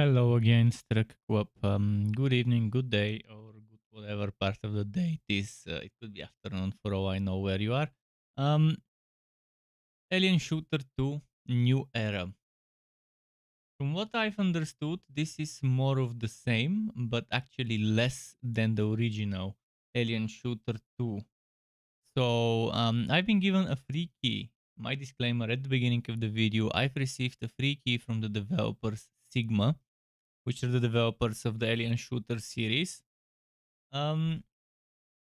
Hello again, Struck Quap. Good evening, good day, or good whatever part of the day it is. It could be afternoon for all I know where you are. Um, Alien Shooter 2 New Era. From what I've understood, this is more of the same, but actually less than the original Alien Shooter 2. So I've been given a free key. My disclaimer at the beginning of the video, I've received a free key from the developers Sigma, which are the developers of the Alien Shooter series. Um,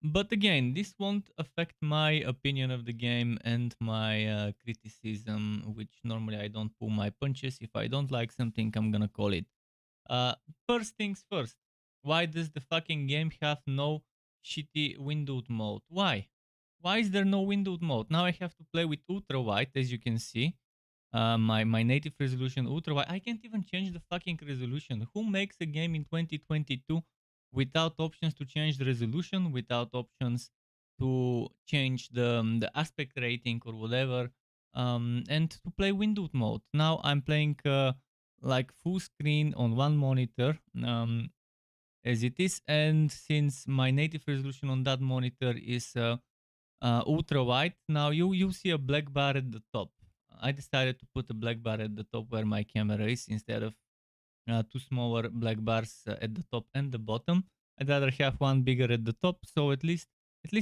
but again, this won't affect my opinion of the game and my criticism, which normally I don't pull my punches. If I don't like something, I'm gonna call it. Uh, First things first. Why does the fucking game have no shitty windowed mode? Why? Why is there no windowed mode? Now I have to play with ultra wide, as you can see. My native resolution ultra wide. I can't even change the fucking resolution. Who makes a game in 2022 without options to change the resolution, without options to change the aspect rating or whatever, and to play windowed mode? Now I'm playing like full screen on one monitor as it is, and since my native resolution on that monitor is ultra wide, now you see a black bar at the top. I decided to put a black bar at the top where my camera is instead of two smaller black bars at the top and the bottom. I'd rather have one bigger at the top, so at least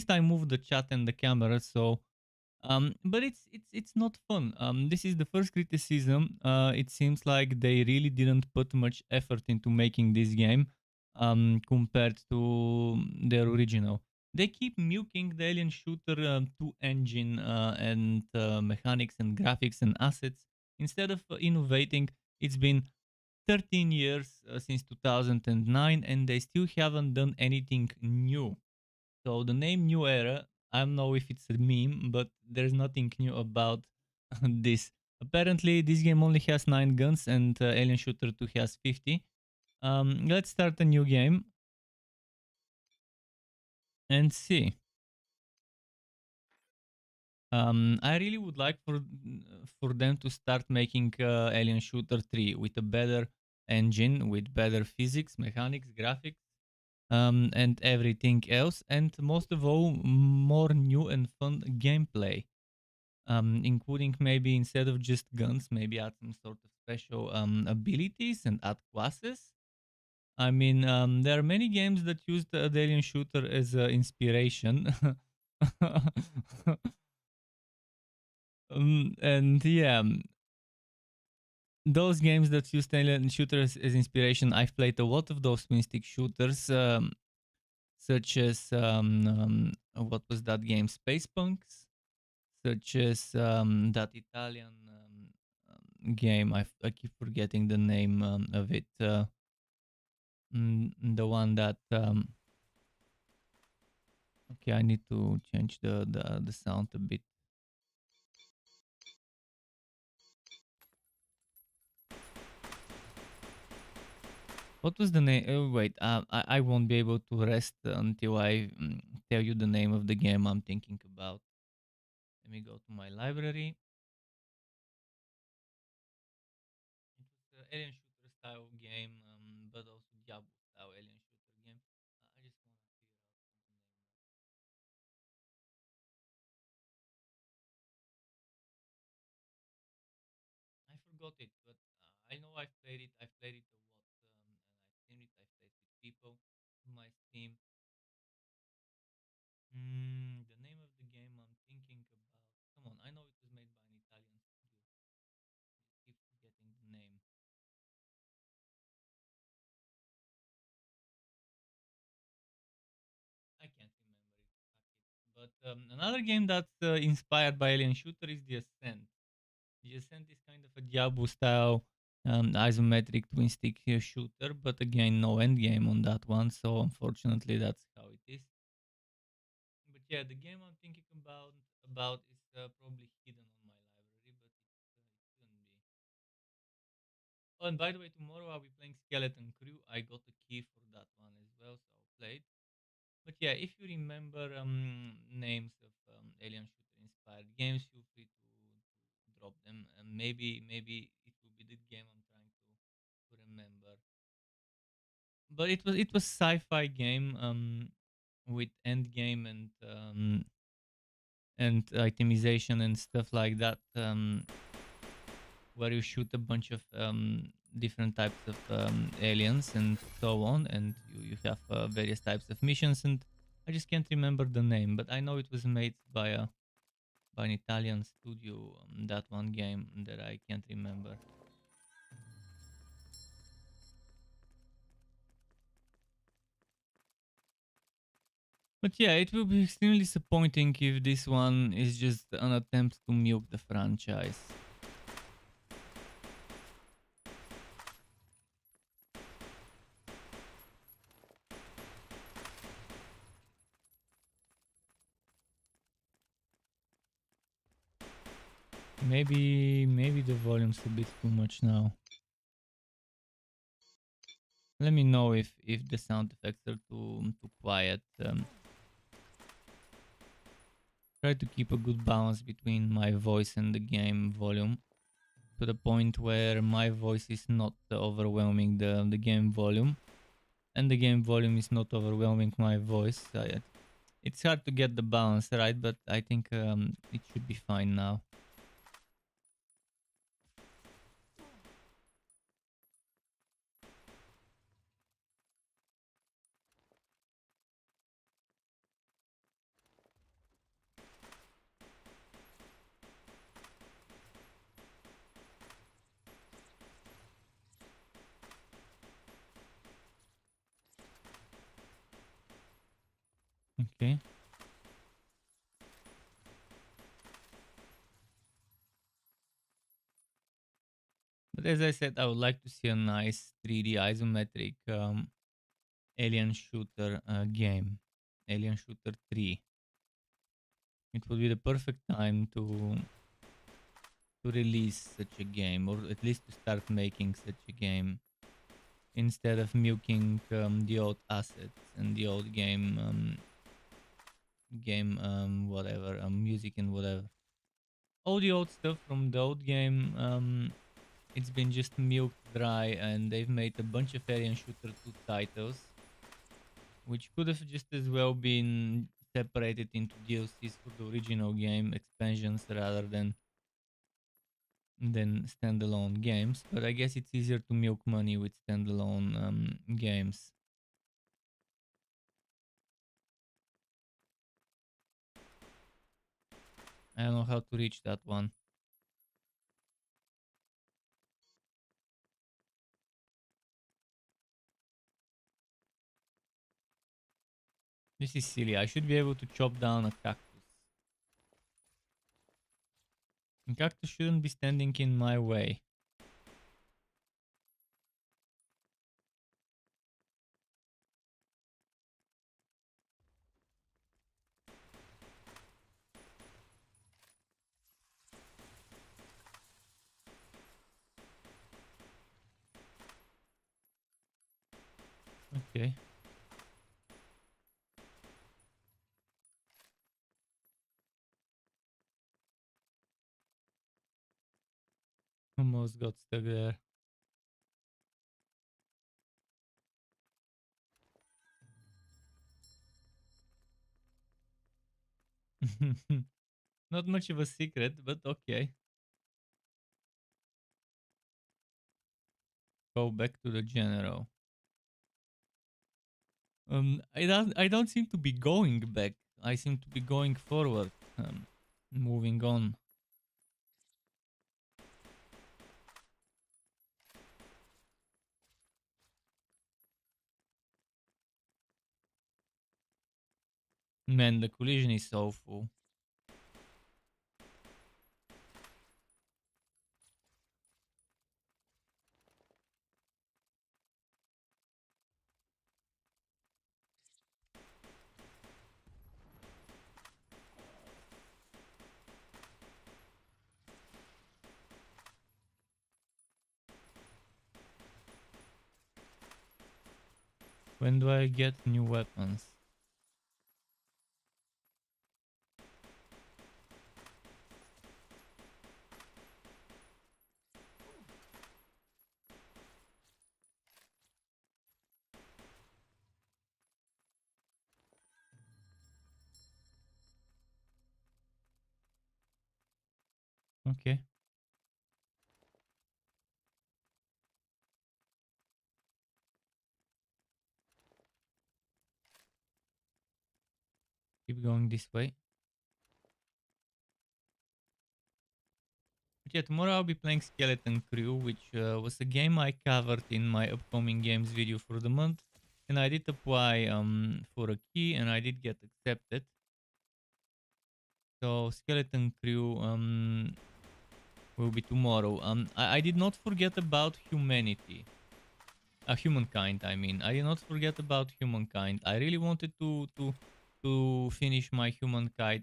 I move the chat and the camera. So but it's not fun. This is the first criticism. It seems like they really didn't put much effort into making this game compared to their original. They keep milking the Alien Shooter 2 engine and mechanics and graphics and assets instead of innovating. It's been 13 years since 2009 and they still haven't done anything new. So the name New Era, I don't know if it's a meme, but there's nothing new about this. Apparently, this game only has 9 guns and Alien Shooter 2 has 50. Let's start a new game and see. I really would like for them to start making Alien Shooter 3 with a better engine, with better physics, mechanics, graphics, and everything else, and most of all, more new and fun gameplay. Including maybe instead of just guns, maybe add some sort of special abilities and add classes. I mean, there are many games that use the alien shooter as inspiration. And yeah, those games that use alien shooters as inspiration, I've played a lot of those twin stick shooters, such as what was that game, Space Punks, such as that Italian game. I keep forgetting the name of it. The one that okay, I need to change the sound a bit. What was the name? Oh, wait, I won't be able to rest until I tell you the name of the game I'm thinking about. Let me go to my library. It was an alien shooter style game, but also Diablo style alien shooter game. I just want to figure out the name. I forgot it, but I know I've played it. I've played it a lot, and I've seen it. I've played with people on my Steam. The name of the game I'm thinking about. Come on, I know it was made by an Italian studio. Just keep forgetting the name. I can't remember it. Fuck it. But another game that's inspired by Alien Shooter is The Ascent. The Ascent is kind of a Diablo style isometric twin stick shooter, but again, no end game on that one. So unfortunately, that's how it is. But yeah, the game I'm thinking about is probably hidden on my library, but it shouldn't be. Oh, and by the way, tomorrow I'll be playing Skeleton Crew. I got a key for that one as well, so I'll play it. But yeah, if you remember names of alien shooter inspired games, feel free to drop them, and maybe it will be the game I'm trying to remember. but it was sci-fi game with end game and itemization and stuff like that, where you shoot a bunch of different types of aliens and so on, and you have various types of missions. And I just can't remember the name, but I know it was made by an Italian studio. That one game that I can't remember. But yeah, it will be extremely disappointing if this one is just an attempt to milk the franchise. Maybe the volume's a bit too much now. Let me know if the sound effects are too quiet. Try to keep a good balance between my voice and the game volume, to the point where my voice is not overwhelming the game volume, and the game volume is not overwhelming my voice. It's hard to get the balance right, but I think it should be fine now. Okay. But as I said, I would like to see a nice 3D isometric alien shooter game. Alien Shooter 3. It would be the perfect time to release such a game, or at least to start making such a game, instead of milking the old assets and the old game whatever, music and whatever. All the old stuff from the old game, it's been just milked dry, and they've made a bunch of Alien Shooter 2 titles, which could have just as well been separated into DLCs for the original game, expansions rather than standalone games. But I guess it's easier to milk money with standalone games. I don't know how to reach that one. This is silly. I should be able to chop down a cactus. A cactus shouldn't be standing in my way. Okay. Almost got stuck there. Not much of a secret, but okay. Go back to the general. I don't seem to be going back. I seem to be going forward. Moving on. Man, the collision is so full. When do I get new weapons? Okay. Keep going this way. But yeah, tomorrow I'll be playing Skeleton Crew, which was a game I covered in my upcoming games video for the month. And I did apply for a key and I did get accepted. So Skeleton Crew will be tomorrow. I did not forget about humanity. Humankind, I mean. I did not forget about humankind. I really wanted to finish my humankind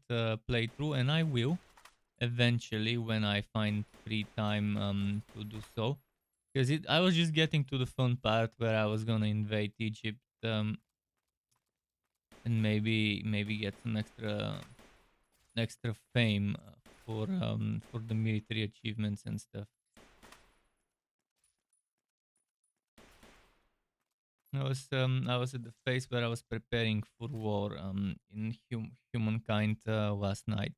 playthrough, and I will eventually when I find free time to do so. Because I was just getting to the fun part where I was gonna invade Egypt and maybe get some extra fame for the military achievements and stuff. I was at the phase where I was preparing for war in humankind last night,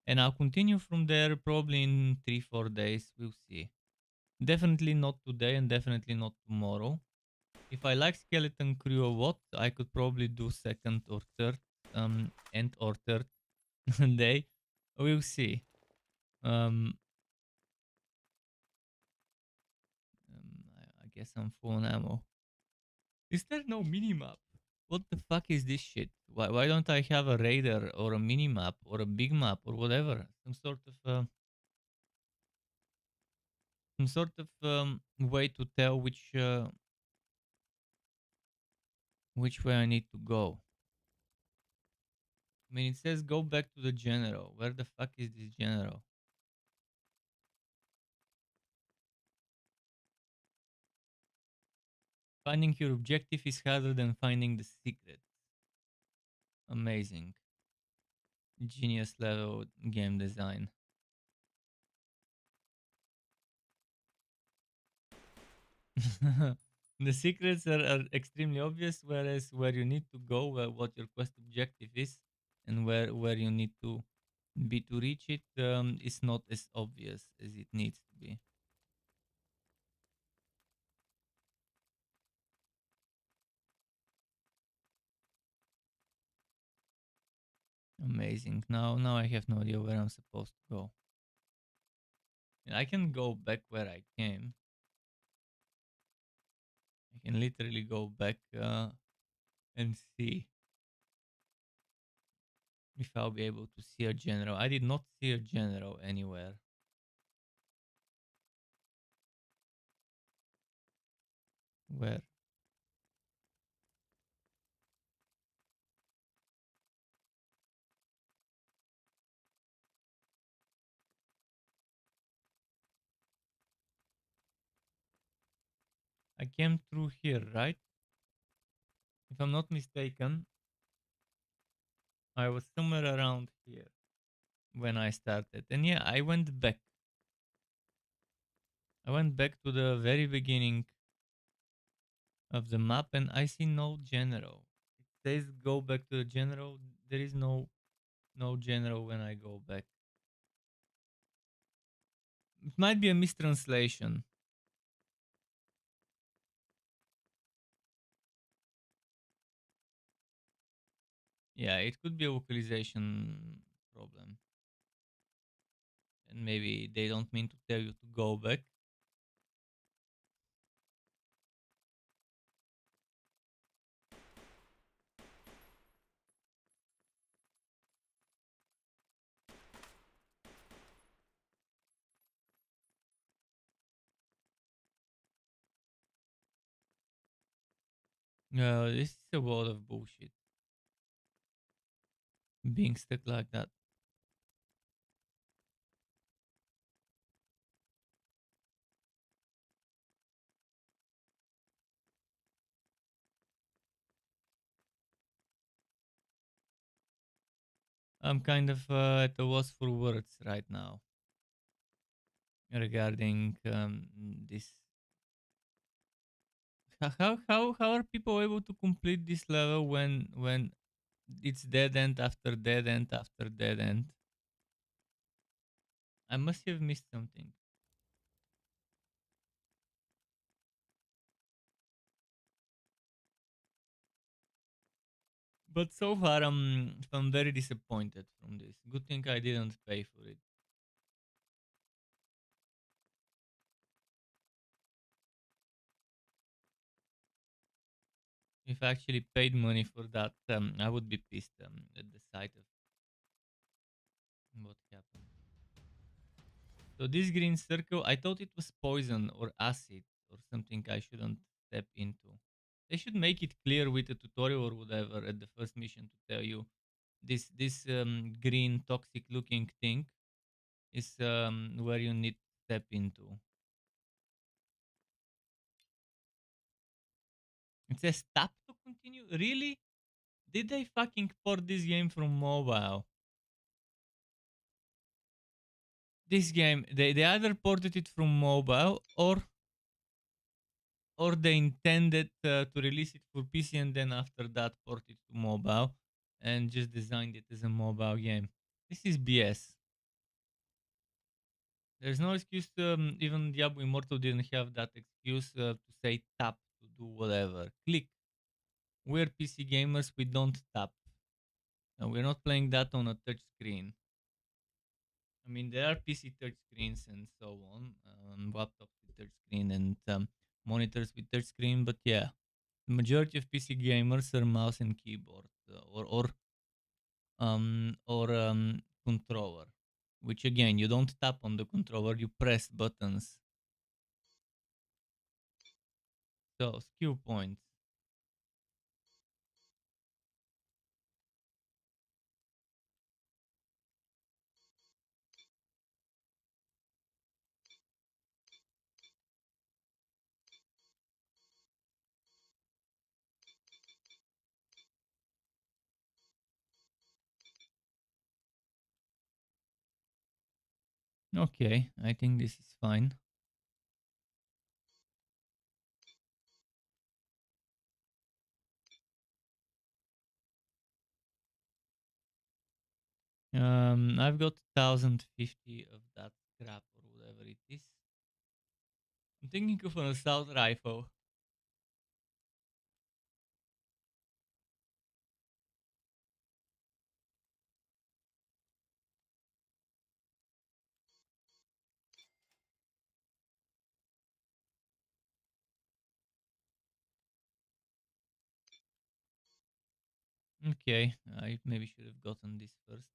and I'll continue from there probably in 3-4 days. We'll see. Definitely not today, and definitely not tomorrow. If I like Skeleton Crew a lot, I could probably do second or third, and or third day. We'll see. Um, I guess I'm full on ammo. Is there no minimap? What the fuck is this shit? Why don't I have a radar or a mini map or a big map or whatever? Some sort of way to tell which way I need to go. I mean, it says go back to the general. Where the fuck is this general? Finding your objective is harder than finding the secret. Amazing. Genius level game design. The secrets are extremely obvious, whereas where you need to go, what your quest objective is, and where you need to be to reach it, is not as obvious as it needs to be. Amazing. Now I have no idea where I'm supposed to go. And I can go back where I came. I can literally go back and see if I'll be able to see a general. I did not see a general anywhere. Where? I came through here, right? If I'm not mistaken, I was somewhere around here when I started. And yeah, I went back. I went back to the very beginning of the map and I see no general. It says go back to the general. There is no general when I go back. It might be a mistranslation. Yeah, it could be a localization problem. And maybe they don't mean to tell you to go back. This is a lot of bullshit. Being stuck like that. I'm kind of at a loss for words right now regarding this. How are people able to complete this level when it's dead end after dead end after dead end? I must have missed something. But so far, I'm very disappointed from this. Good thing I didn't pay for it. If I actually paid money for that, I would be pissed at the sight of what happened. So this green circle, I thought it was poison or acid or something I shouldn't step into. They should make it clear with a tutorial or whatever at the first mission to tell you this green toxic looking thing is where you need to step into. It says tap to continue. Really? Did they fucking port this game from mobile? This game, they either ported it from mobile or they intended to release it for PC and then after that port it to mobile and just designed it as a mobile game. This is BS. There's no excuse. Even Diablo Immortal didn't have that excuse to say tap to do whatever. Click. We're PC gamers. We don't tap. And we're not playing that on a touch screen. I mean, there are PC touch screens and so on, laptops with touch screen and monitors with touch screen. But yeah, the majority of PC gamers are mouse and keyboard or controller. Which again, you don't tap on the controller, you press buttons. So skill points. Okay, I think this is fine. I've got 1050 of that crap or whatever it is. I'm thinking of an assault rifle. Okay, I maybe should have gotten this first.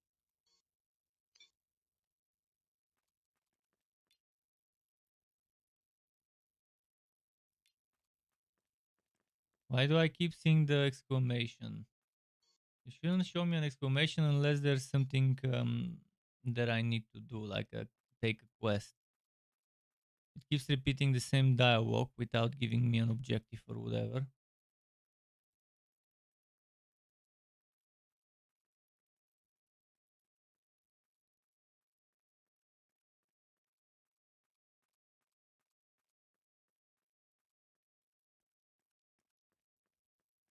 Why do I keep seeing the exclamation? You shouldn't show me an exclamation unless there's something that I need to do, like take a quest. It keeps repeating the same dialogue without giving me an objective or whatever.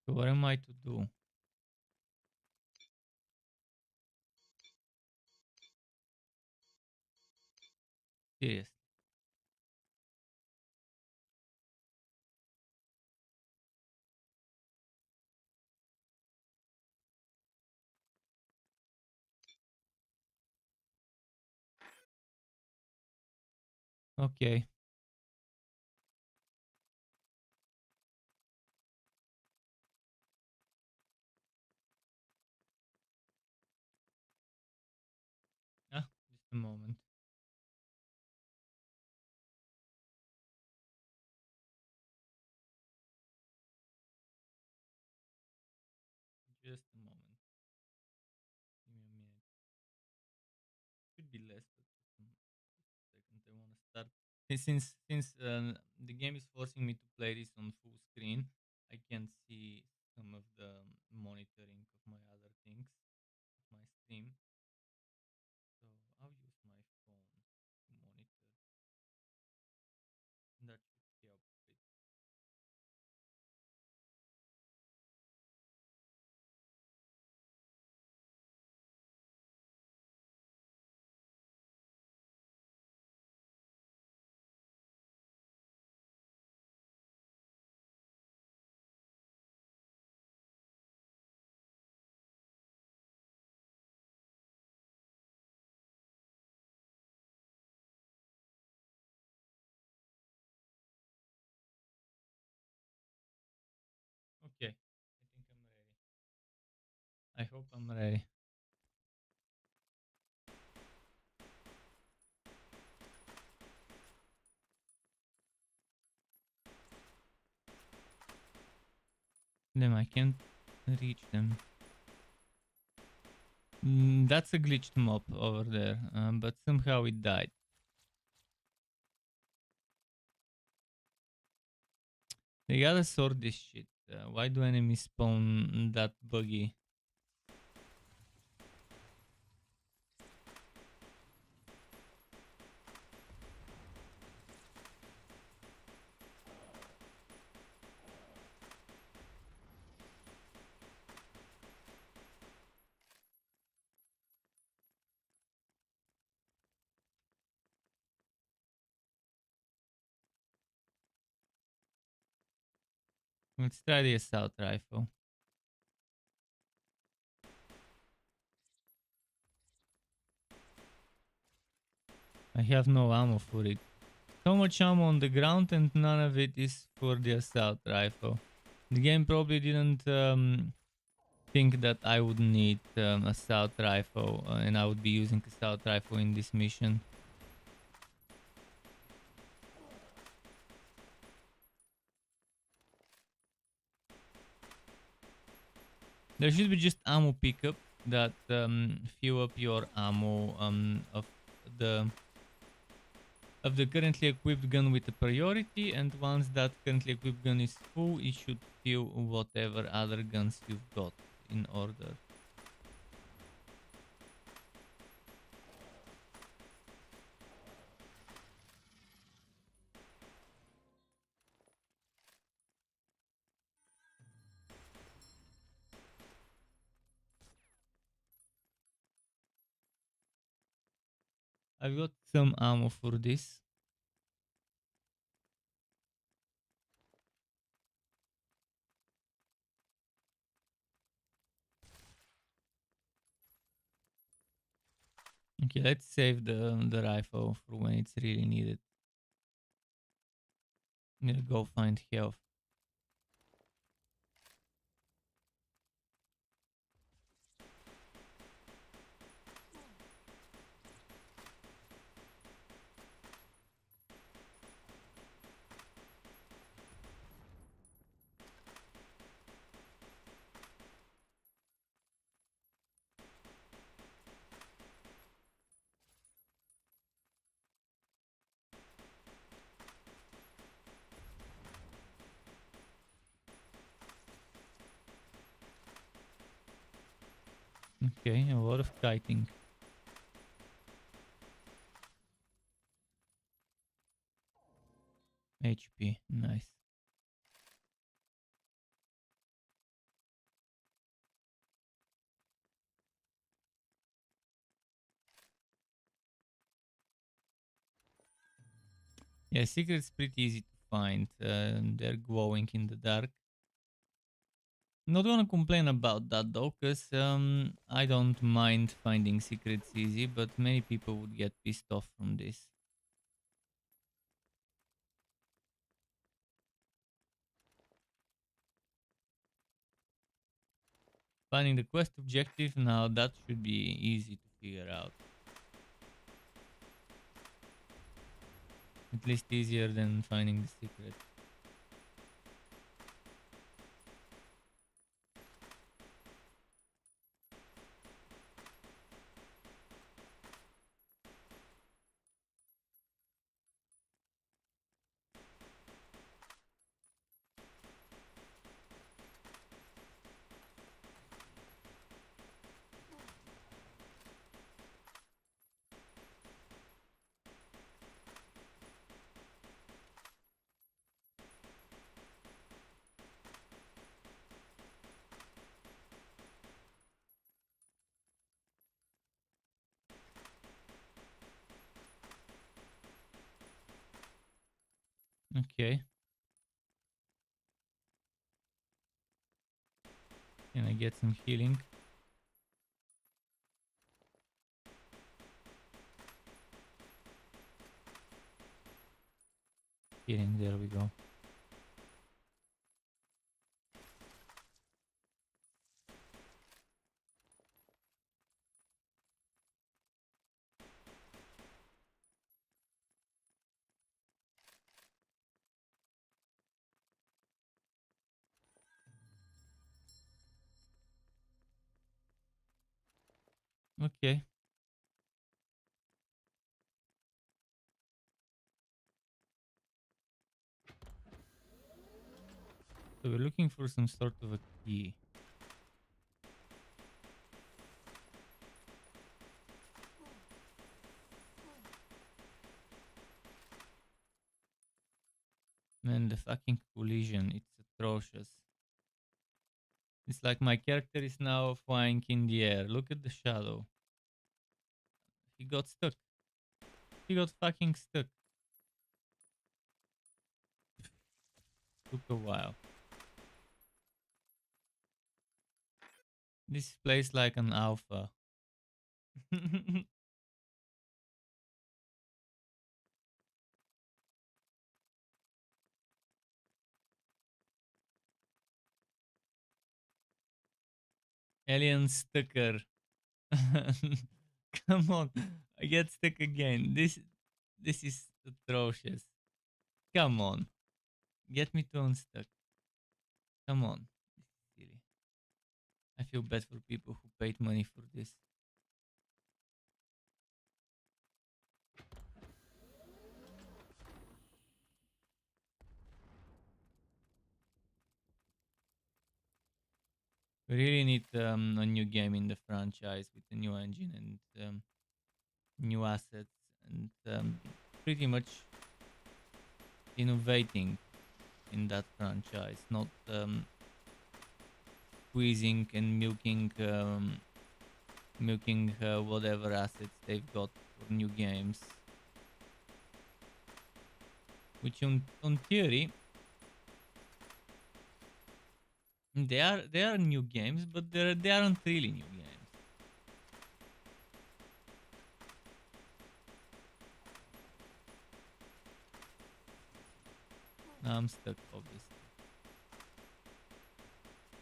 So what am I to do? Yes. Okay. Just a moment. Just a moment. Give me a minute. Should be less, but just a second. I want to start. Since the game is forcing me to play this on full screen, I can see some of the monitoring of my other things, of my stream. So I'll use my phone to monitor. That should help a bit. I hope I'm ready. Damn, I can't reach them. That's a glitched mob over there, but somehow it died. They gotta sort this shit. Why do enemies spawn that buggy? Let's try the assault rifle. I have no ammo for it. So much ammo on the ground and none of it is for the assault rifle. The game probably didn't think that I would need assault rifle and I would be using assault rifle in this mission. There should be just ammo pickup that fill up your ammo the of the currently equipped gun with a priority, and once that currently equipped gun is full, it should fill whatever other guns you've got in order. I've got some ammo for this. Okay, let's save the rifle for when it's really needed. I'm gonna go find health. Okay, a lot of kiting. HP, nice. Yeah, secret's pretty easy to find. They're glowing in the dark. Not gonna complain about that though, cause I don't mind finding secrets easy, but many people would get pissed off from this. Finding the quest objective, now that should be easy to figure out. At least easier than finding the secret. Okay. Can I get some healing? Healing, there we go. Okay. So we're looking for some sort of a key. Man, the fucking collision, it's atrocious. It's like my character is now flying in the air. Look at the shadow. He got stuck. He got fucking stuck. Took a while. This plays like an alpha. Alien sticker. Come on. I get stuck again. This is atrocious. Come on. Get me to unstuck. Come on. Silly. I feel bad for people who paid money for this. We really need a new game in the franchise with a new engine and new assets and pretty much innovating in that franchise, not squeezing and milking whatever assets they've got for new games. Which, on theory, they are new games, but they aren't really new games. Now I'm stuck, obviously.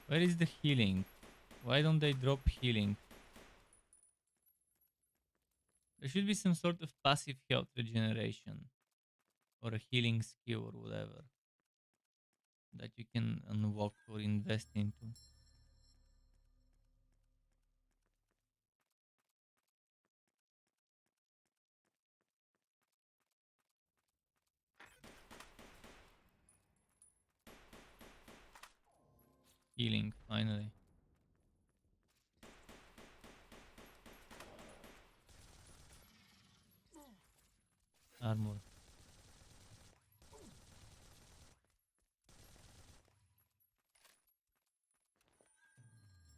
Where is the healing? Why don't they drop healing? There should be some sort of passive health regeneration or a healing skill or whatever that you can unlock or invest into. Healing, finally. Armor.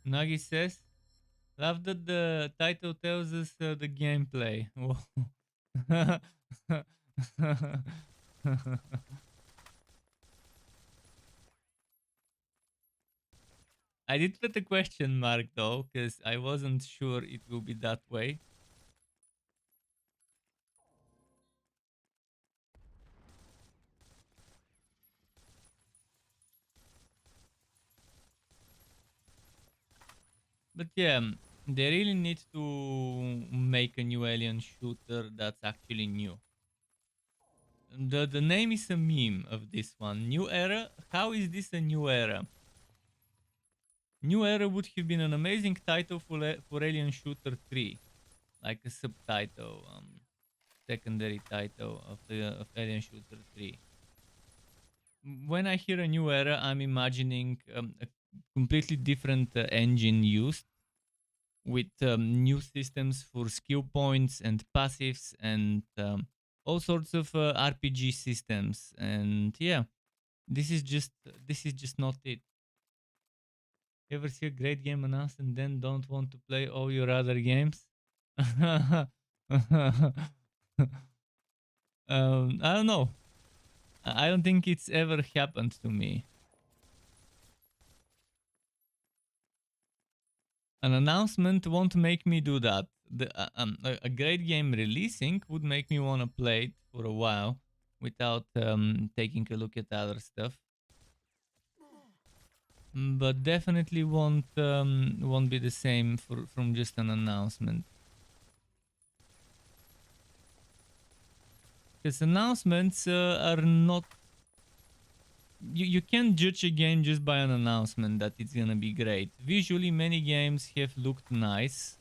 Nagi says, love that the title tells us the gameplay. I did put a question mark though, because I wasn't sure it will be that way. But yeah, they really need to make a new alien shooter that's actually new. The name is a meme of this one. New era? How is this a new era? New era would have been an amazing title for Alien Shooter 3. Like a subtitle, secondary title of Alien Shooter 3. When I hear a new era, I'm imagining a completely different engine used with new systems for skill points and passives and all sorts of RPG systems. And yeah, this is just not it. You ever see a great game announced and then don't want to play all your other games? I don't know. I don't think it's ever happened to me. An announcement won't make me do that. A great game releasing would make me want to play it for a while without taking a look at other stuff. But definitely won't be the same from just an announcement. Because announcements are not. You can't judge a game just by an announcement that it's gonna be great. Visually, many games have looked nice,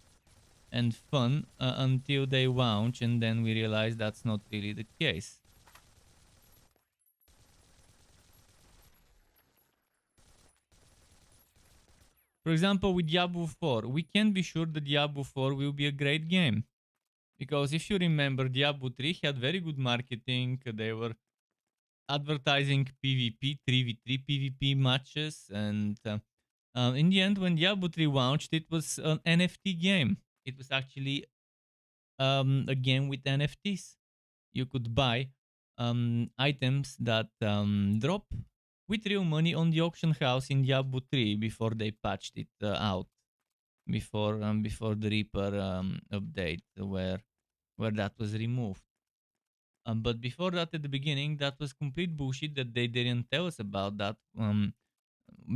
and fun until they launch, and then we realize that's not really the case. For example, with Diablo 4, we can be sure that Diablo 4 will be a great game. Because if you remember, Diablo 3 had very good marketing. They were advertising PvP, 3v3 PvP matches. And in the end, when Diablo 3 launched, it was an NFT game. It was actually a game with NFTs. You could buy items that drop with real money on the auction house in Diablo 3 before they patched it out. Before the Reaper update where that was removed. But before that, at the beginning, that was complete bullshit that they didn't tell us about that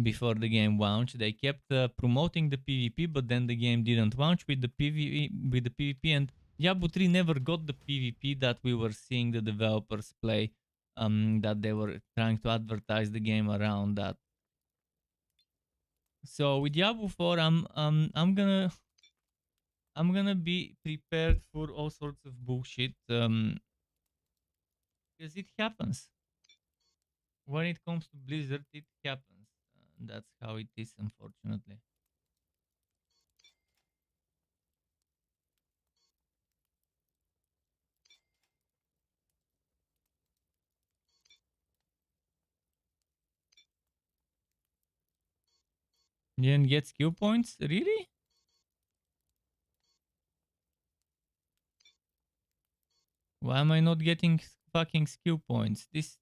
before the game launched. They kept promoting the PvP, but then the game didn't launch with the PvP, and Diablo 3 never got the PvP that we were seeing the developers play. That they were trying to advertise the game around that. So with Diablo 4, I'm gonna be prepared for all sorts of bullshit. Because it happens. When it comes to Blizzard, it happens. That's how it is, unfortunately. You didn't get skill points? Really? Why am I not getting fucking skill points? This.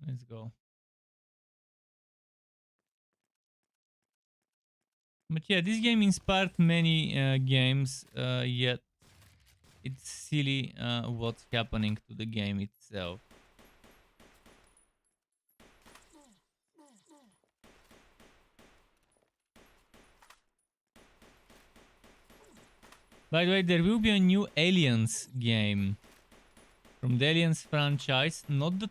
Let's go. But yeah, this game inspired many games, yet it's silly what's happening to the game itself. By the way, there will be a new Aliens game from the Aliens franchise, not the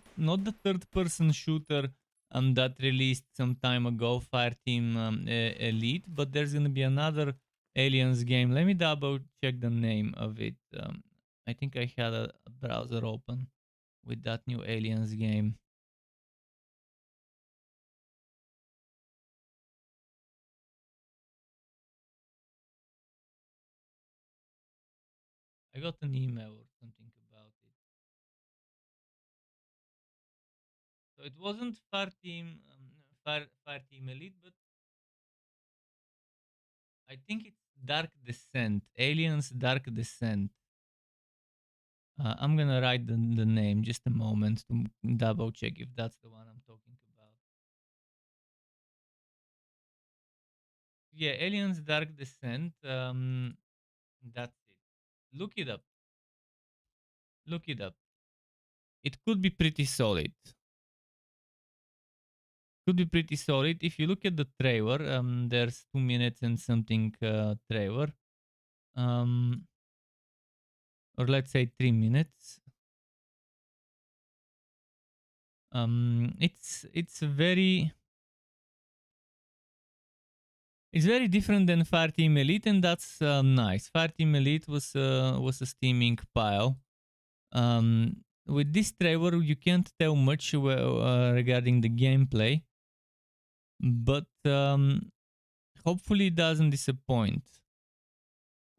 third-person shooter that released some time ago, Fireteam Elite, but there's gonna be another Aliens game. Let me double check the name of it. I think I had a browser open with that new Aliens game. I got an email or something about it. So it wasn't Fireteam Elite, but I think it's Dark Descent, Aliens Dark Descent. I'm gonna write the name just a moment to double check if that's the one I'm talking about. Yeah, Aliens Dark Descent. That's it. Look it up. Look it up. It could be pretty solid. Could be pretty solid. If you look at the trailer, there's 2 minutes and something trailer. Or let's say 3 minutes. It's very different than Fireteam Elite, and that's nice. Fireteam Elite was a steaming pile. With this trailer, you can't tell much regarding the gameplay, but hopefully it doesn't disappoint.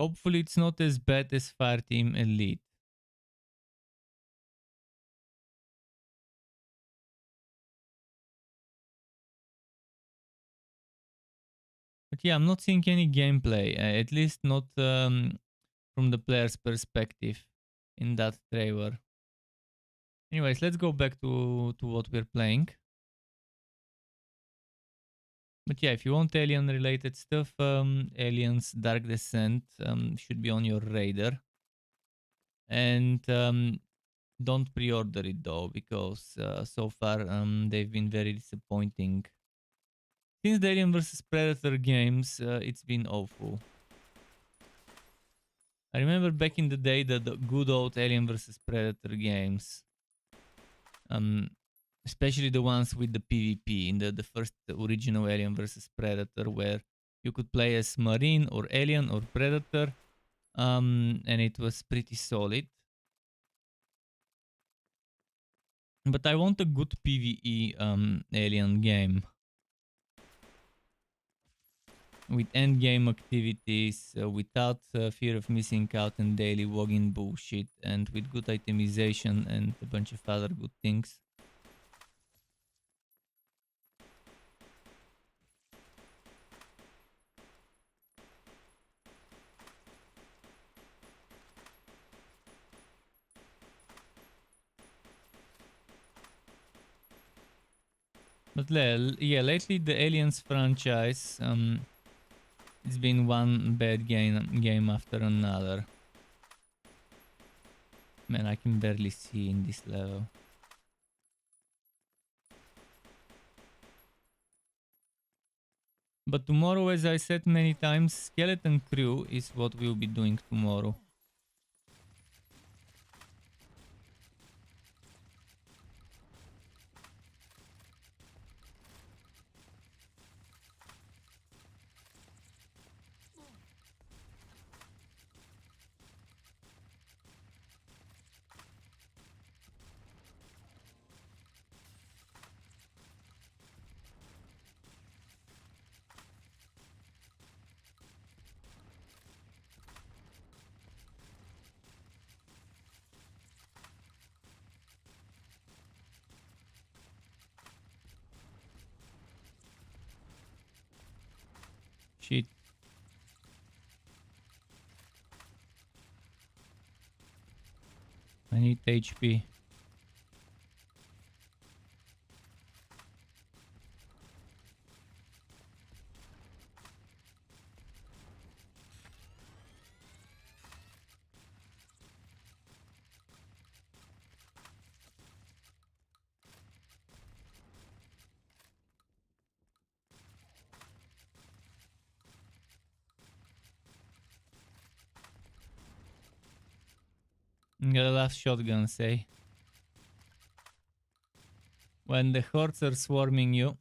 Hopefully it's not as bad as Fireteam Elite. But yeah, I'm not seeing any gameplay, at least not from the player's perspective in that trailer. Anyways, let's go back to what we're playing. But yeah, if you want alien related stuff, Aliens Dark Descent should be on your radar. And Don't pre-order it though, because so far they've been very disappointing. Since the Alien vs Predator games, it's been awful. I remember back in the day the good old Alien vs Predator games, um, especially the ones with the PvP in the first original Alien vs Predator, where you could play as Marine or Alien or Predator, and it was pretty solid. But I want a good PvE Alien game with endgame activities, without fear of missing out on daily login bullshit, and with good itemization and a bunch of other good things. But yeah, lately the Aliens franchise, it's been one bad game after another. Man, I can barely see in this level. But tomorrow, as I said many times, Skeleton Crew is what we'll be doing tomorrow. Shit. I need HP. Got a last shotgun, say. When the hordes are swarming you.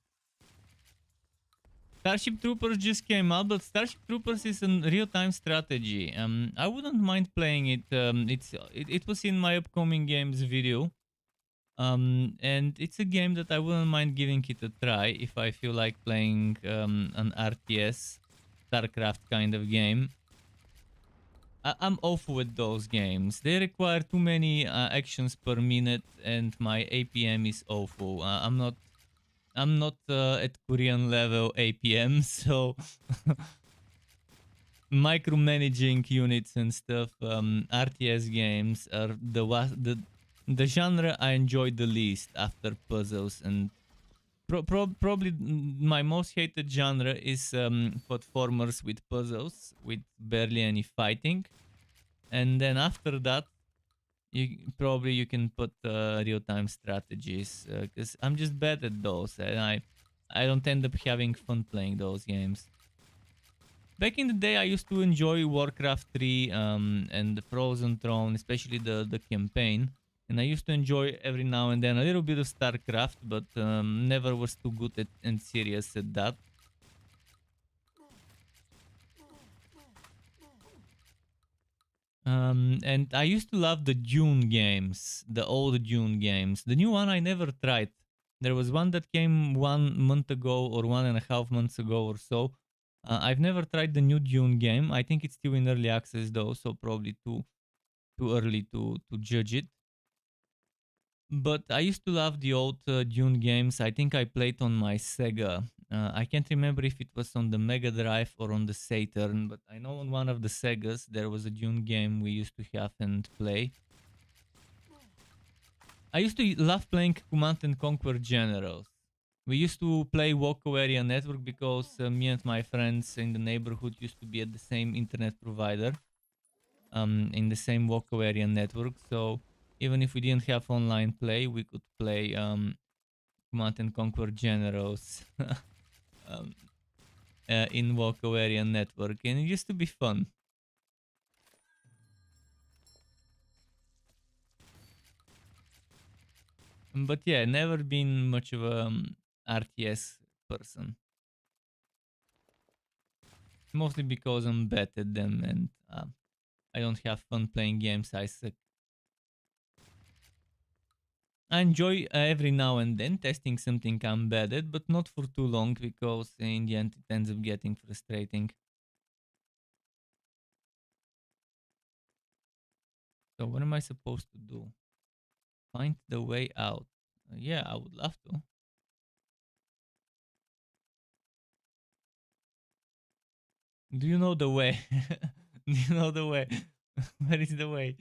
Starship Troopers just came out, but Starship Troopers is a real-time strategy. I wouldn't mind playing it. It was in my upcoming games video. And it's a game that I wouldn't mind giving it a try if I feel like playing an RTS, StarCraft kind of game. I'm awful with those games. They require too many actions per minute, and my APM is awful. I'm not at Korean level APM, so micromanaging units and stuff. RTS games are the genre I enjoy the least after puzzles, and probably my most hated genre is platformers with puzzles with barely any fighting. And then after that, you can put real-time strategies, because I'm just bad at those, and I don't end up having fun playing those games. Back in the day, I used to enjoy Warcraft 3 and the Frozen Throne, especially the campaign. And I used to enjoy every now and then a little bit of StarCraft, but never was too good at and serious at that. And I used to love the Dune games, the old Dune games. The new one I never tried. There was one that came 1 month ago or 1.5 months ago or so. I've never tried the new Dune game. I think it's still in early access though, so probably too early to judge it. But I used to love the old Dune games. I think I played on my Sega. I can't remember if it was on the Mega Drive or on the Saturn, but I know on one of the Segas there was a Dune game we used to have and play. I used to love playing Command and Conquer Generals. We used to play Woco Area Network because me and my friends in the neighborhood used to be at the same internet provider, in the same Woco Area Network. So Even if we didn't have online play, we could play Command and Conquer Generals um, in Walkovarian Network, and it used to be fun. But yeah, never been much of a RTS person. Mostly because I'm bad at them and I don't have fun playing games. I suck. I enjoy every now and then testing something I'm bad at, but not for too long because in the end it ends up getting frustrating. So what am I supposed to do? Find the way out. Yeah, I would love to. Do you know the way? Do you know the way? Where is the way?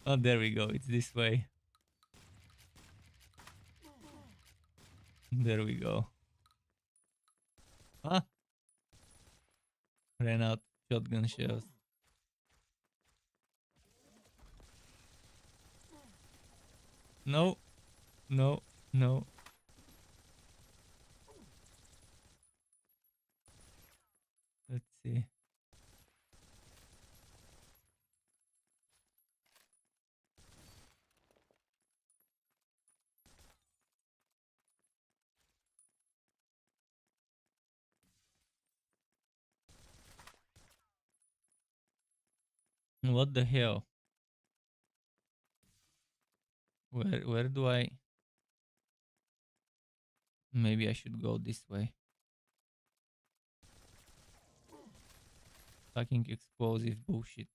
Oh, there we go. It's this way. There we go. Ah, ran out shotgun shells. No, no, no. Let's see. What the hell? Where do I? Maybe I should go this way. Fucking explosive bullshit.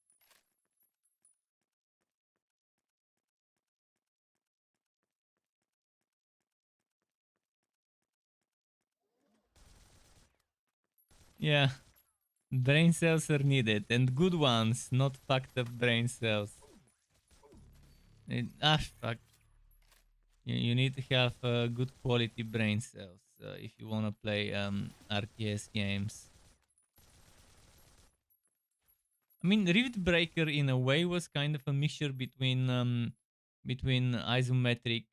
Yeah, brain cells are needed and good ones, not fucked up brain cells. Fuck. You need to have good quality brain cells if you want to play RTS games. I mean, Rift Breaker in a way was kind of a mixture between isometric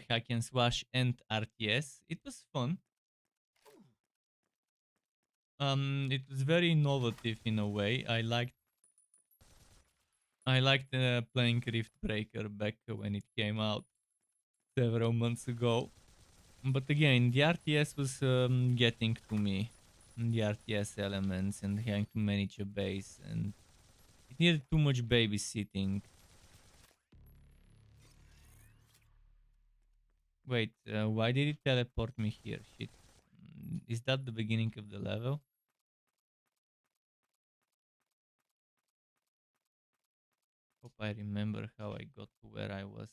hack and slash and RTS. It was fun. It was very innovative in a way. I liked playing Rift Breaker back when it came out several months ago. But again, the RTS was getting to me. The RTS elements and having to manage a base, and it needed too much babysitting. Wait, why did it teleport me here? Shit. Is that the beginning of the level? Hope I remember how I got to where I was.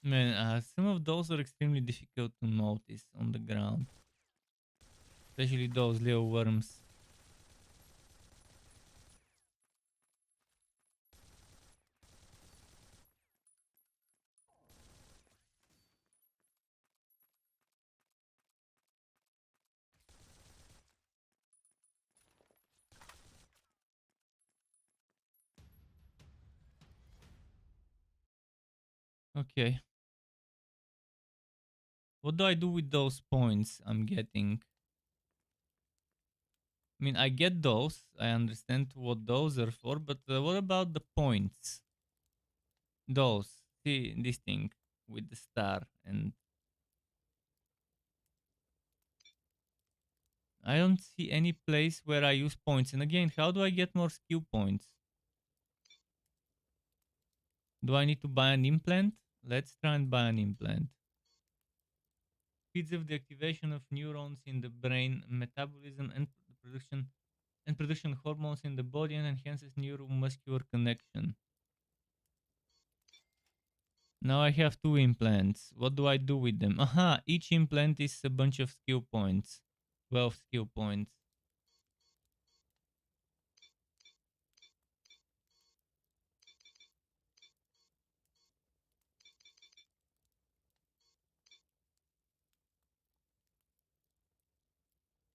Man, some of those are extremely difficult to notice on the ground. Especially those little worms. Okay. What do I do with those points I'm getting? I mean, I get those. I understand what those are for, but what about the points? Those. See, this thing with the star, and I don't see any place where I use points. And again, how do I get more skill points? Do I need to buy an implant? Let's try and buy an implant. Speeds of the activation of neurons in the brain, metabolism and production hormones in the body, and enhances neuromuscular connection. Now I have two implants. What do I do with them? Aha, each implant is a bunch of skill points. 12 skill points.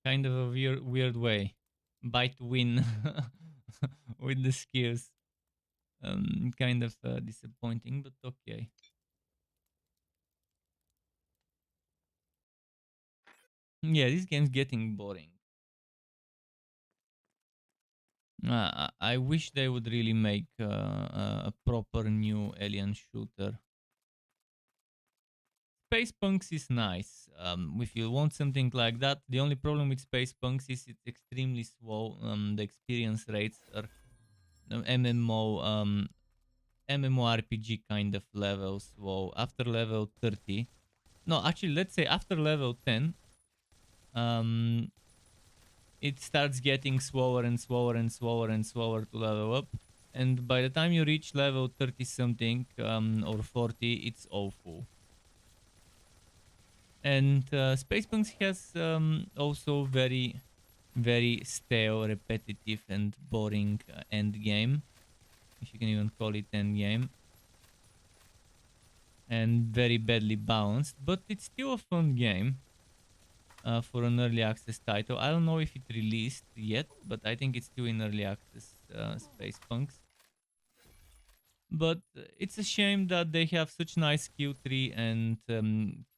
kind of a weird way. Bite win with the skills. Kind of disappointing, but okay. Yeah, this game's getting boring. I wish they would really make a proper new alien shooter. Space Punks is nice. If you want something like that, the only problem with Space Punks is it's extremely slow. The experience rates are MMO MMORPG kind of levels. So after level 30, no, actually, let's say after level 10, um, it starts getting slower and slower and slower and slower to level up. And by the time you reach level 30 something or 40, it's awful. And Spacepunks has also very stale, repetitive, and boring end game, if you can even call it end game, and very badly balanced. But it's still a fun game for an early access title. I don't know if it released yet, but I think it's still in early access. Spacepunks. But it's a shame that they have such nice skill tree and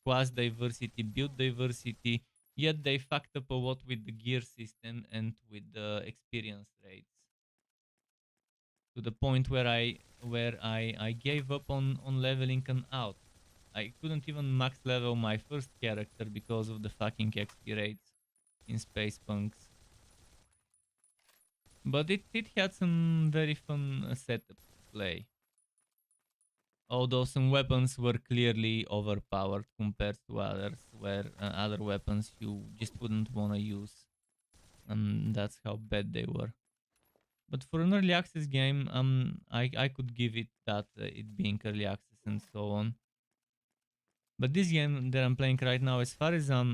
class diversity, build diversity, yet they fucked up a lot with the gear system and with the experience rates. To the point where I gave up on leveling an out. I couldn't even max level my first character because of the fucking XP rates in Spacepunks. But it had some very fun setups to play. Although some weapons were clearly overpowered compared to others, where other weapons you just wouldn't want to use. And that's how bad they were. But for an early access game, I could give it that, it being early access and so on. But this game that I'm playing right now, as far as I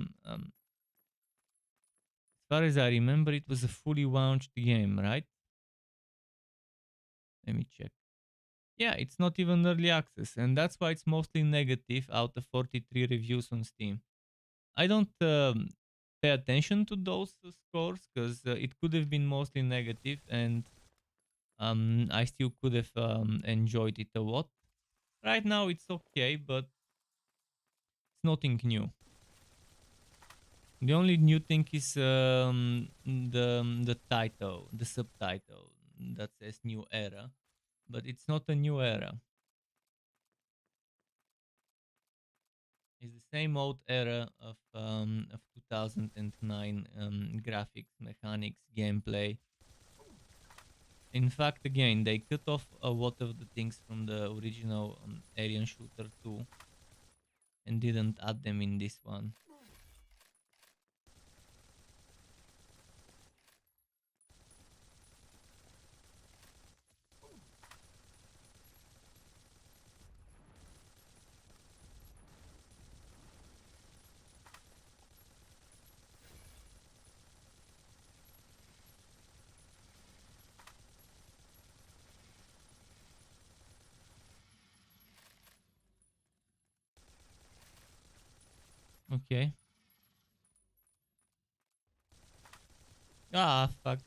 remember, it was a fully launched game, right? Let me check. Yeah, it's not even early access, and that's why it's mostly negative out of 43 reviews on Steam. I don't pay attention to those scores because it could have been mostly negative, and I still could have enjoyed it a lot. Right now, it's okay, but it's nothing new. The only new thing is the title, the subtitle that says "New Era," but it's not a new era. It's the same old era of 2009 graphics, mechanics, gameplay. In fact, again, they cut off a lot of the things from the original Alien Shooter 2 and didn't add them in this one. Okay. Ah, fuck.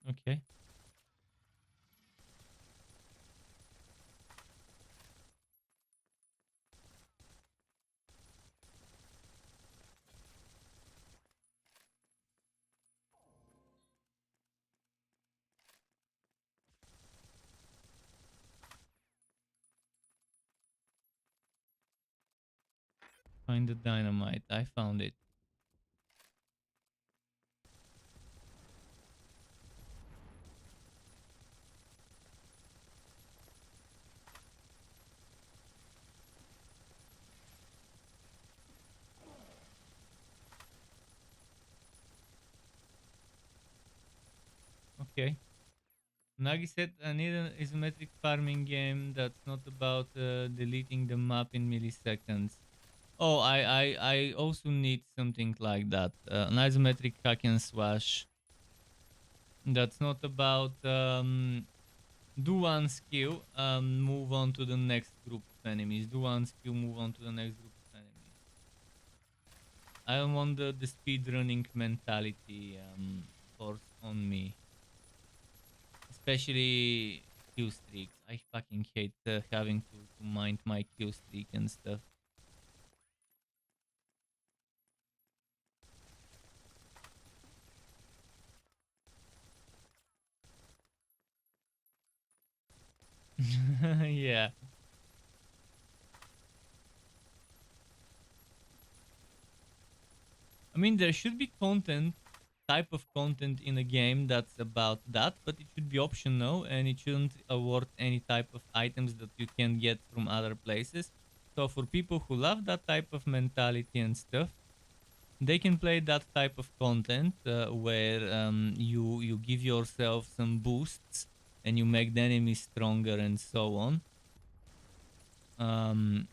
Okay. Find the dynamite. I found it. Okay. Nagi said, I need an isometric farming game that's not about deleting the map in milliseconds. Oh, I also need something like that. An isometric hack and slash that's not about do one skill, move on to the next group of enemies. Do one skill, move on to the next group of enemies. I don't want the speed running mentality forced on me. Especially kill streaks. I fucking hate having to mind my kill streak and stuff. Yeah. I mean, there should be type of content in a game that's about that, but it should be optional and it shouldn't award any type of items that you can get from other places. So for people who love that type of mentality and stuff, they can play that type of content where you give yourself some boosts and you make the enemy stronger and so on. Um,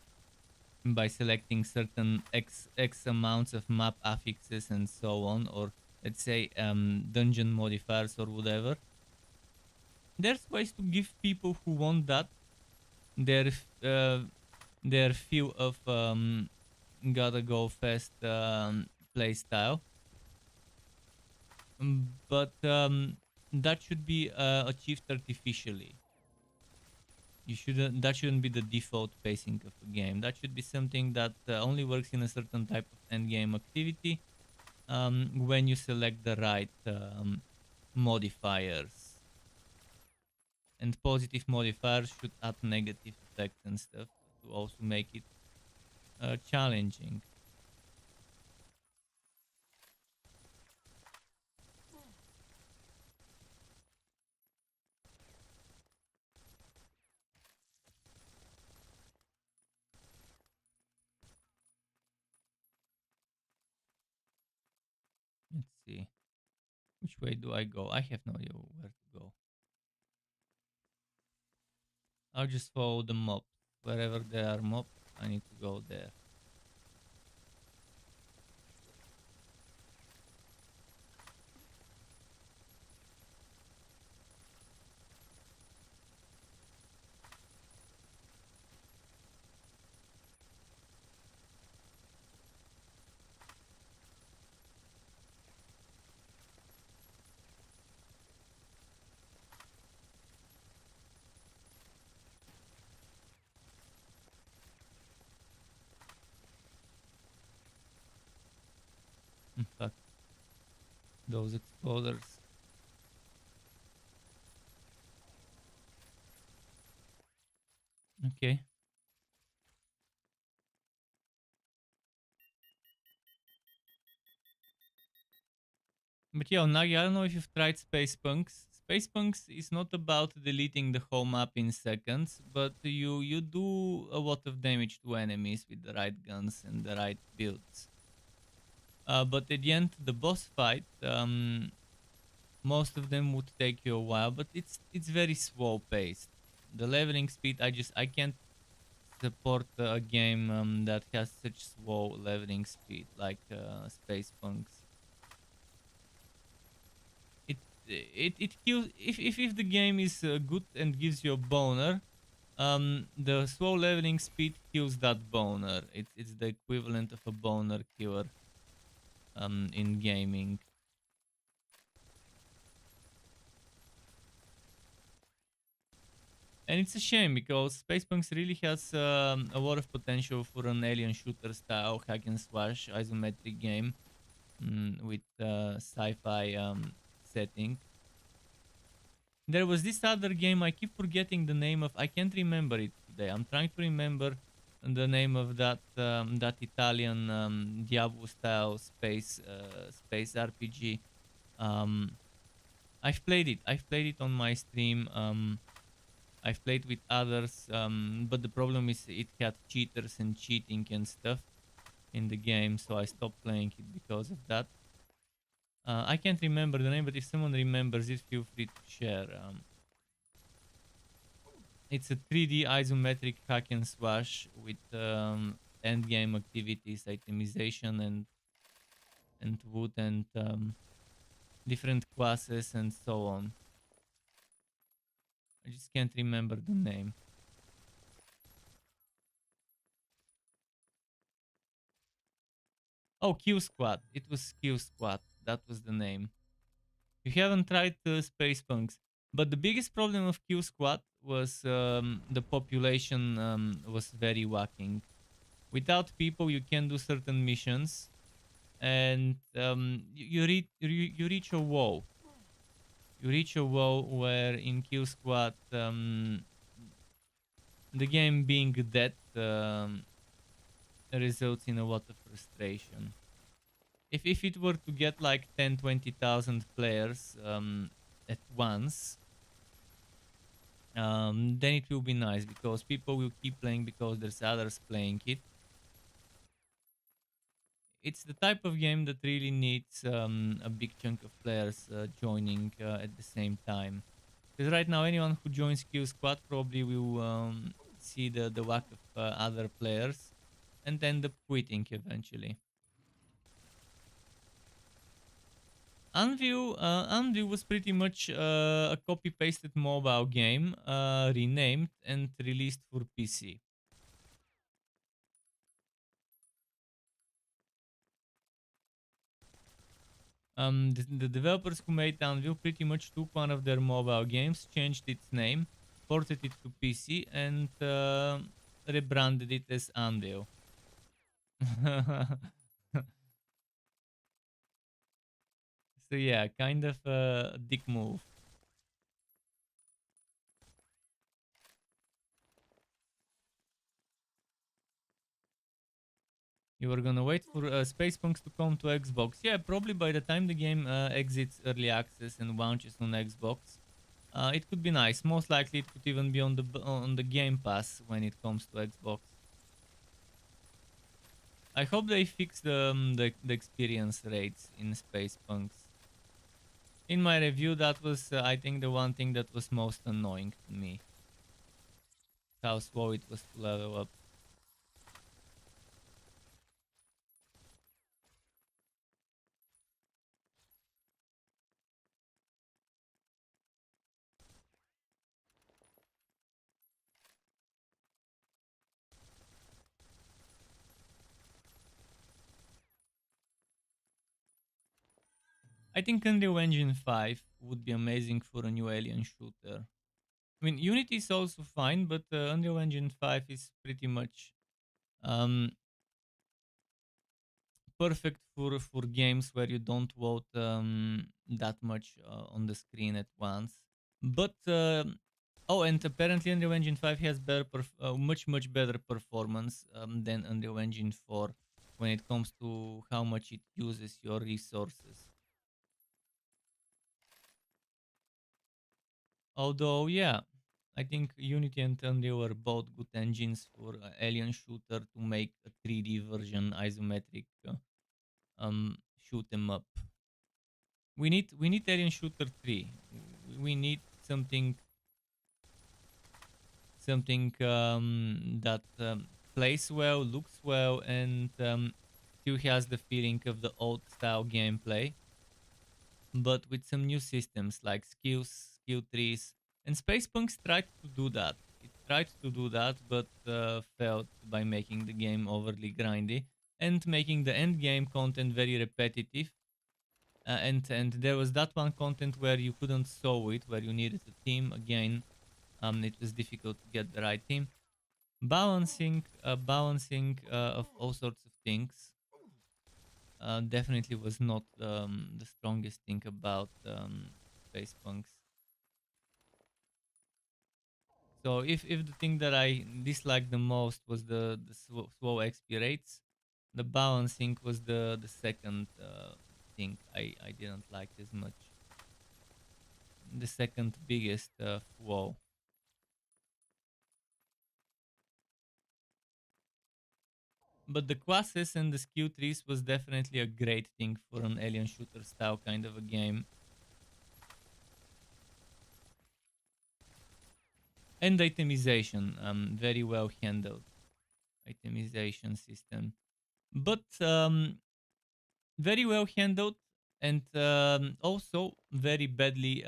by selecting certain X amounts of map affixes and so on, or let's say dungeon modifiers or whatever. There's ways to give people who want that their their feel of gotta go fast playstyle. But that should be achieved artificially. That shouldn't be the default pacing of a game. That should be something that only works in a certain type of end game activity when you select the right modifiers. And positive modifiers should add negative effects and stuff to also make it challenging. Let's see. Which way do I go? I have no idea where to go. I'll just follow the mobs. Wherever there are mobs, I need to go there. Fuck those exploders. Okay. But yeah, Nagi, I don't know if you've tried Space Punks. Space Punks is not about deleting the whole map in seconds, but you do a lot of damage to enemies with the right guns and the right builds. But at the end, the boss fight, most of them would take you a while, but it's very slow paced. The leveling speed, I can't support a game that has such slow leveling speed like Space Punks. It kills if the game is good and gives you a boner. The slow leveling speed kills that boner. It's the equivalent of a boner killer in gaming. And it's a shame because Spacepunks really has a lot of potential for an alien shooter style hack and slash isometric game with sci-fi setting. There was this other game, I keep forgetting the name of, I can't remember it today. I'm trying to remember the name of that Italian Diablo style space RPG. Um, I've played it. I've played it on my stream. I've played with others, but the problem is it had cheaters and cheating and stuff in the game, so I stopped playing it because of that. I can't remember the name, but if someone remembers it, feel free to share. It's a 3D isometric hack and slash with endgame activities, itemization, and wood and different classes and so on. I just can't remember the name. Oh, Q Squad. It was Q Squad. That was the name. You haven't tried Space Punks, but the biggest problem of Q Squad was the population was very whacking. Without people, you can do certain missions, and you reach a wall. You reach a wall where in Q Squad, the game being dead results in a lot of frustration. If it were to get like 10-20,000 players at once, then it will be nice because people will keep playing because there's others playing it. It's the type of game that really needs a big chunk of players joining at the same time. Because right now, anyone who joins Q Squad probably will see the lack of other players and end up quitting eventually. Anvil was pretty much a copy-pasted mobile game, renamed and released for PC. The developers who made Anvil pretty much took one of their mobile games, changed its name, ported it to PC, and rebranded it as Anvil. So yeah, kind of a dick move. You were gonna wait for Spacepunks to come to Xbox. Yeah, probably by the time the game exits early access and launches on Xbox, it could be nice. Most likely, it could even be on the Game Pass when it comes to Xbox. I hope they fix the experience rates in Spacepunks. In my review, that was I think the one thing that was most annoying to me. How slow it was to level up. I think Unreal Engine 5 would be amazing for a new alien shooter. I mean, Unity is also fine, but Unreal Engine 5 is pretty much um, perfect for games where you don't load that much on the screen at once. But oh, and apparently Unreal Engine 5 has much better performance than Unreal Engine 4 when it comes to how much it uses your resources. Although, yeah, I think Unity and Unreal are both good engines for alien shooter to make a 3D version isometric shoot 'em up. We need Alien Shooter 3. We need something that plays well, looks well, and still has the feeling of the old style gameplay, but with some new systems like skill trees. And Spacepunks tried to do that. It tried to do that, but failed by making the game overly grindy and making the end game content very repetitive. And there was that one content where you couldn't solve it, where you needed a team. Again, it was difficult to get the right team. Balancing of all sorts of things definitely was not the strongest thing about Spacepunks. So if the thing that I disliked the most was the slow XP rates, the balancing was the second thing I didn't like as much. The second biggest flaw. But the classes and the skill trees was definitely a great thing for an alien shooter style kind of a game. And itemization, very well handled itemization system. But very well handled and also very badly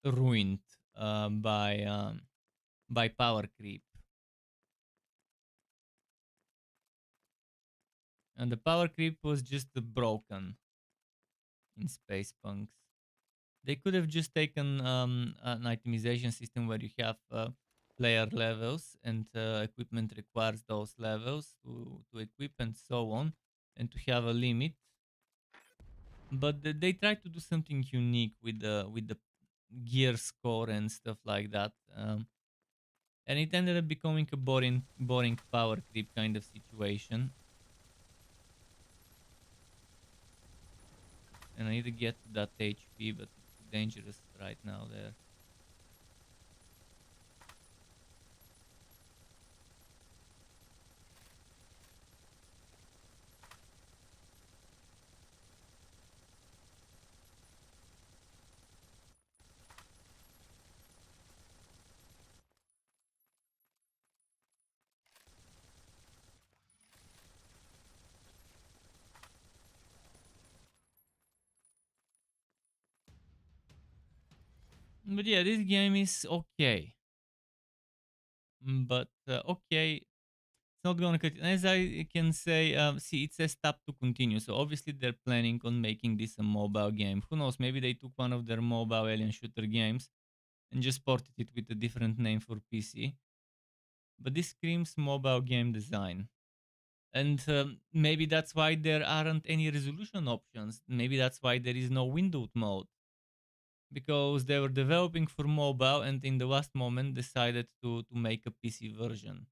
ruined by power creep. And the power creep was just broken in Space Punks. They could have just taken an itemization system where you have player levels and equipment requires those levels to equip and so on, and to have a limit. But they tried to do something unique with the gear score and stuff like that, and it ended up becoming a boring power creep kind of situation. And I need to get to that HP, but it's too dangerous right now there. But yeah, this game is okay. But okay, it's not gonna cut. As I can say, see, it says tap to continue. So obviously they're planning on making this a mobile game. Who knows? Maybe they took one of their mobile alien shooter games and just ported it with a different name for PC. But this screams mobile game design. And maybe that's why there aren't any resolution options. Maybe that's why there is no windowed mode, because they were developing for mobile and in the last moment decided to make a PC version.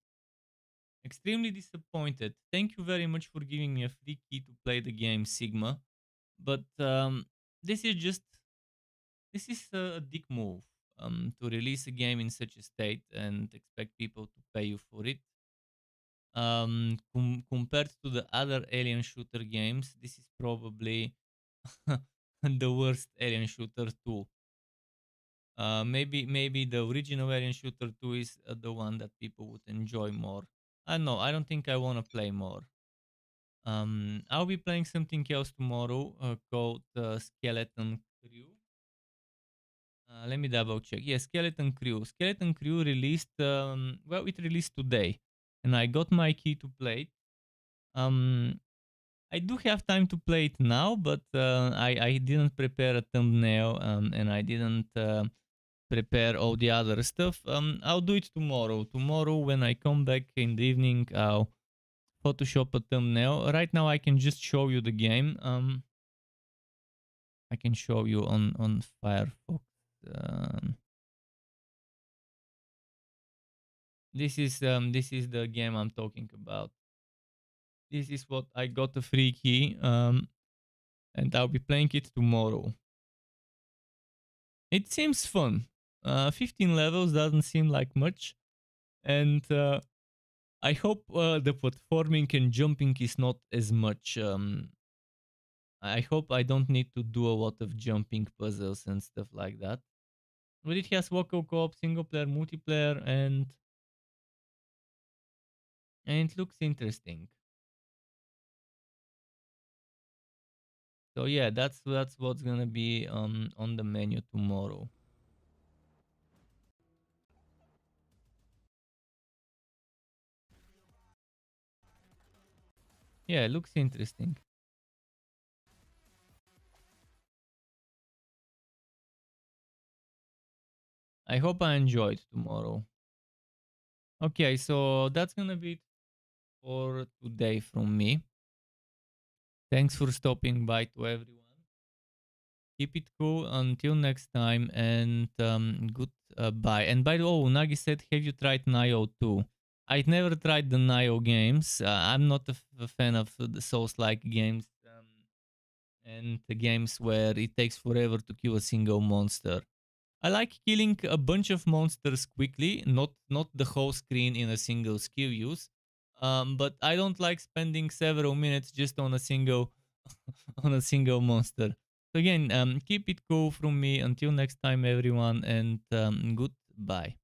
Extremely disappointed. Thank you very much for giving me a free key to play the game, Sigma. But this is just this is a dick move to release a game in such a state and expect people to pay you for it. Compared to the other alien shooter games, this is probably the worst alien shooter too. Maybe the original Alien Shooter 2 is the one that people would enjoy more. I know. I don't think I want to play more. I'll be playing something else tomorrow called Skeleton Crew. Let me double check. Yeah, Skeleton Crew. Skeleton Crew released. Well, it released today, and I got my key to play it. I do have time to play it now, but I didn't prepare a thumbnail, and I didn't prepare all the other stuff. I'll do it tomorrow. Tomorrow, when I come back in the evening, I'll Photoshop a thumbnail. Right now, I can just show you the game. I can show you on Firefox. Um, this is the game I'm talking about. This is what I got a free key. And I'll be playing it tomorrow. It seems fun. 15 levels doesn't seem like much, and I hope the platforming and jumping is not as much. I hope I don't need to do a lot of jumping puzzles and stuff like that. But it has local co-op, single player, multiplayer, and it looks interesting. So yeah, that's what's gonna be on the menu tomorrow. Yeah, it looks interesting. I hope I enjoyed tomorrow. Okay, so that's gonna be it for today from me. Thanks for stopping by to everyone. Keep it cool until next time, and good bye. And by the way, Nagi said, have you tried Nio too? I'd never tried the Nio games. I'm not a fan of the Souls-like games, and the games where it takes forever to kill a single monster. I like killing a bunch of monsters quickly, not the whole screen in a single skill use. But I don't like spending several minutes just on a single on a single monster. So again, keep it cool from me. Until next time, everyone, and goodbye.